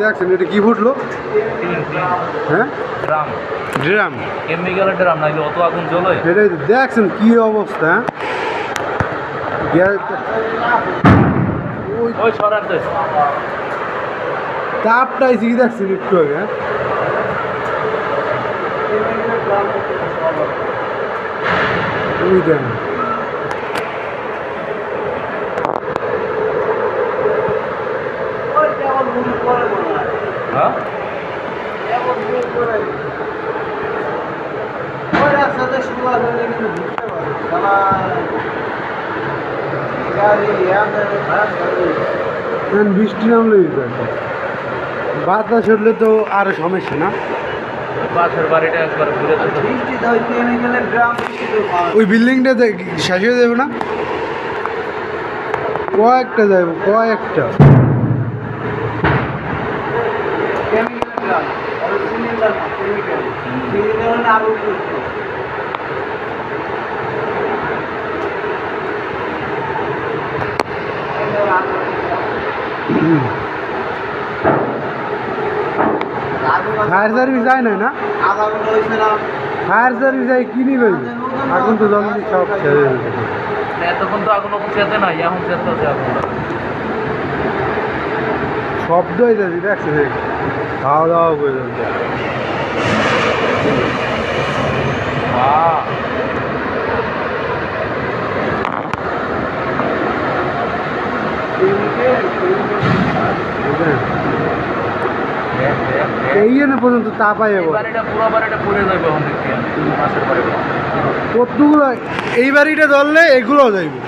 দেখছেন এটা কি ফুটলো? হ্যাঁ, ড্রাম ড্রাম, কেমিক্যালের ড্রাম নাইলে অত আগুন জ্বলে। এটাই তো দেখছেন কি অবস্থা। ওই সরাতে তাপটাই কি দেখছেন একটু আগে। ওই দেন হ্যাঁ বৃষ্টি নামলে বাতাস উঠলে তো আরো সমস্যা না। পাশের বাড়িটা একবার ঘুরে ওই বিল্ডিংটা শেষ হয়ে যাবে না? কয়েকটা যাইব, কয়েকটা। ফায়ার সার্ভিস যায় না? ফায়ার সার্ভিস যায় কিনি ভাই, এখন তো জলদি সব ছেড়ে দিতে। এতক্ষণ তো আগুন চেতে নাই, এখন চেতে আছে আগুন। শব্দ হয়ে যাচ্ছে দেখছেন, খাওয়া দাওয়া করে যাচ্ছে। এই জন্য পর্যন্ত তাপাই পুরো বাড়িটা পুড়ে যাবে কতগুলো। এই বাড়িটা ধরলে এগুলো যাইবে।